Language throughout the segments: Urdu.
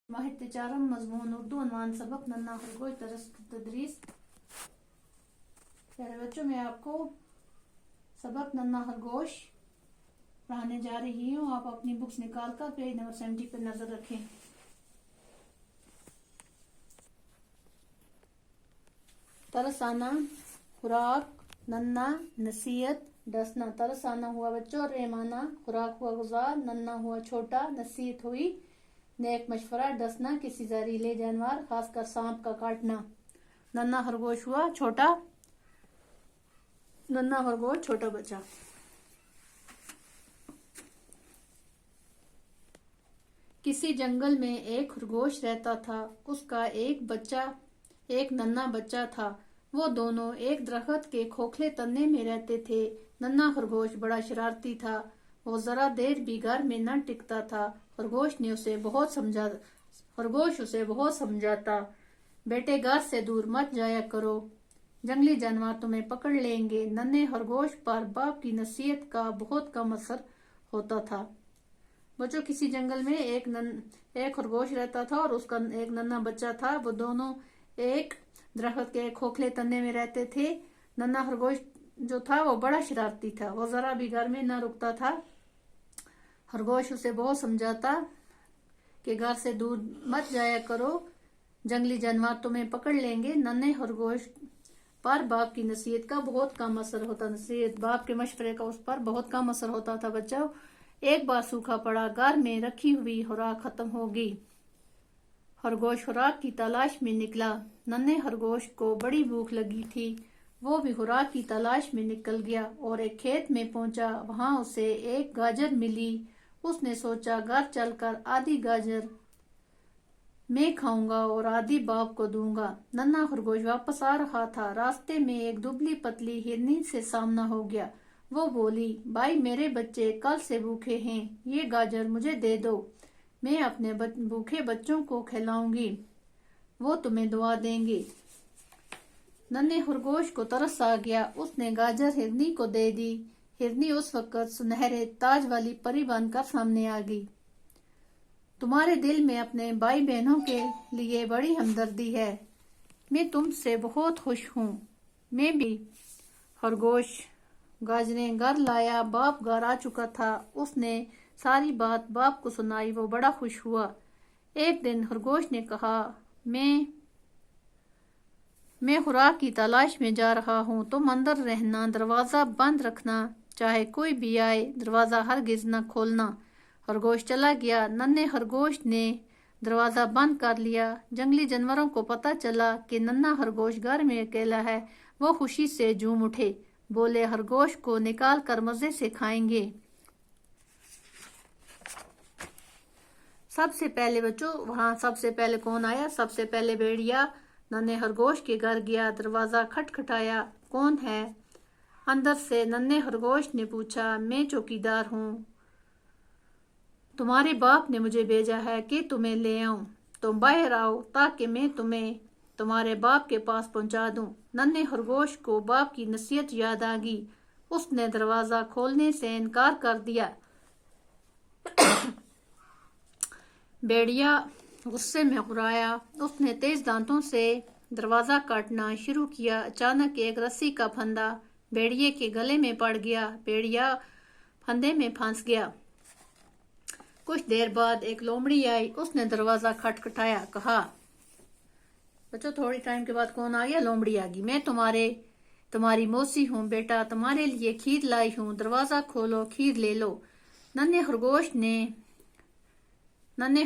واحد چارم مضمون اردو عنوان سبق ننا خرگوش درس تدریس۔ پیارے بچوں، میں آپ کو سبق ننا خرگوش پڑھانے جا رہی ہوں۔ آپ اپنی بکس نکال کر پیج نمبر 70 پر نظر رکھیں۔ ترسانہ، خوراک، ننا، نصیحت، ڈسنا۔ ترسانہ ہوا بچوں، رحمانہ، خوراک ہوا غذا، ننا ہوا چھوٹا، نصیحت ہوئی نیک مشورہ، ڈسنا کسی زہریلے جانور خاص کر سانپ کا کاٹنا۔ ننا خرگوش ہوا چھوٹا، ننا خرگوش چھوٹا بچہ۔ کسی جنگل میں ایک خرگوش رہتا تھا، اس کا ایک ننا بچہ تھا۔ وہ دونوں ایک درخت کے کھوکھلے تنے میں رہتے تھے۔ ننا خرگوش بڑا شرارتی تھا، وہ ذرا دیر بھی گھر میں نہ ٹکتا تھا۔ خرگوش اسے بہت سمجھاتا، بیٹے گھر سے دور مت جایا کرو، جنگلی جانور تمہیں پکڑ لیں گے۔ ننے خرگوش پر باپ کی نصیحت کا بہت کم اثر ہوتا تھا۔ بچوں، کسی جنگل میں ایک خرگوش رہتا تھا اور اس کا ایک ننا بچہ تھا۔ وہ دونوں ایک درخت کے کھوکھلے تنے میں رہتے تھے۔ ننا خرگوش جو تھا وہ بڑا شرارتی تھا، وہ ذرا بھی گھر میں نہ رکتا تھا۔ خرگوش اسے بہت سمجھاتا کہ گھر سے دور مت جایا کرو، جنگلی جانور تمہیں پکڑ لیں گے۔ ننے خرگوش پر باپ کی نصیحت کا بہت کم اثر ہوتا، باپ کے مشورے کا اس پر بہت کم اثر ہوتا تھا۔ بچوں، ایک بار سوکھا پڑا، گھر میں رکھی ہوئی خوراک ختم ہو گئی۔ خرگوش خوراک کی تلاش میں نکلا۔ ننے خرگوش کو بڑی بھوک لگی تھی، وہ بھی خوراک کی تلاش میں نکل گیا اور ایک کھیت میں پہنچا۔ وہاں اسے ایک گاجر ملی۔ اس نے سوچا، گھر چل کر آدھی گاجر میں کھاؤں گا اور آدھی باپ کو دوں گا۔ ننا خرگوش واپس آ رہا تھا، راستے میں ایک دبلی پتلی ہرنی سے سامنا ہو گیا۔ وہ بولی، بھائی، میرے بچے کل سے بھوکے ہیں، یہ گاجر مجھے دے دو، میں اپنے بھوکے بچوں کو کھلاؤں گی، وہ تمہیں دعا دیں گے۔ ننے خرگوش کو ترس آ گیا، اس نے گاجر ہرنی کو دے دی۔ ہرنی اس وقت سنہرے تاج والی پری بن کر سامنے آ گئی۔ تمہارے دل میں اپنے بھائی بہنوں کے لیے بڑی ہمدردی ہے، میں تم سے بہت خوش ہوں۔ میں بھی۔ خرگوش گاجریں گھر لایا۔ باپ گھر آ چکا تھا، اس نے ساری بات باپ کو سنائی، وہ بڑا خوش ہوا۔ ایک دن خرگوش نے کہا، میں خوراک کی تلاش میں جا رہا ہوں، تم اندر رہنا، دروازہ بند رکھنا، چاہے کوئی بھی آئے، دروازہ ہرگز نہ کھولنا۔ خرگوش چلا گیا۔ ننے خرگوش نے دروازہ بند کر لیا۔ جنگلی جانوروں کو پتہ چلا کہ ننا خرگوش گھر میں اکیلا ہے، وہ خوشی سے جھوم اٹھے، بولے، خرگوش کو نکال کر مزے سے کھائیں گے۔ سب سے پہلے کون آیا؟ سب سے پہلے بھیڑیا ننے خرگوش کے گھر گیا، دروازہ کھٹکھٹایا، کون ہے؟ اندر سے ننے خرگوش نے پوچھا، میں چوکیدار ہوں، تمہارے باپ نے مجھے بھیجا ہے کہ تمہیں لے آؤں، تم باہر آؤ تاکہ میں تمہیں تمہارے باپ کے پاس پہنچا دوں۔ ننے خرگوش کو باپ کی نصیحت یاد آ گئی، اس نے دروازہ کھولنے سے انکار کر دیا۔ بھیڑیا غصے میں غرایا، اس نے تیز دانتوں سے دروازہ کاٹنا شروع کیا۔ اچانک ایک رسی کا پھندا بھیڑیے کے گلے میں پڑ گیا، بھیڑیا پھندے میں پھنس گیا۔ کچھ دیر بعد ایک لومڑی آئی، اس نے دروازہ کھٹکھٹایا، کہا، بچوں تھوڑی ٹائم کے بعد کون آ گیا؟ لومڑی آ گئی، میں تمہاری موسی ہوں بیٹا، تمہارے لیے کھیر لائی ہوں، دروازہ کھولو، کھیر لے لو۔ ننے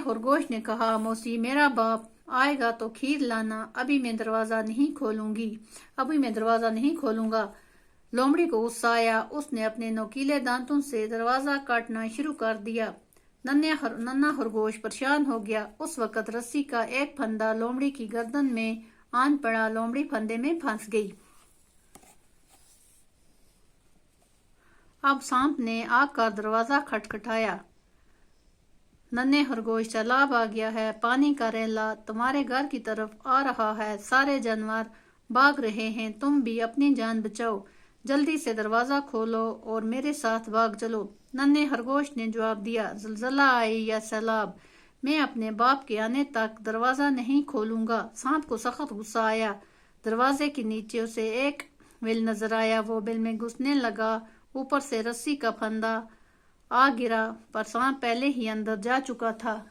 خرگوش نے کہا، موسی، میرا باپ آئے گا تو کھیر لانا، ابھی میں دروازہ نہیں کھولوں گا۔ لومڑی کو غصہ آیا، اس نے اپنے نوکیلے دانتوں سے دروازہ کاٹنا شروع کر دیا۔ ننا خرگوش پریشان ہو گیا۔ اس وقت رسی کا ایک پھندا لومڑی کی گردن میں آن پڑا، لومڑی پھندے میں پھنس گئی۔ اب سانپ نے آ کر دروازہ کھٹکھٹایا، ننے خرگوش سیلاب آ گیا ہے، پانی کا ریلا تمہارے گھر کی طرف آ رہا ہے، سارے جانور بھاگ رہے ہیں، تم بھی اپنی جان بچاؤ، جلدی سے دروازہ کھولو اور میرے ساتھ بھاگ چلو۔ ننے خرگوش نے جواب دیا، زلزلہ آئے یا سیلاب، میں اپنے باپ کے آنے تک دروازہ نہیں کھولوں گا۔ سانپ کو سخت غصہ آیا۔ دروازے کے نیچے اسے ایک بل نظر آیا۔ وہ بل میں گھسنے لگا۔ اوپر سے رسی کا پھندا آ گرا، پر سانپ پہلے ہی اندر جا چکا تھا۔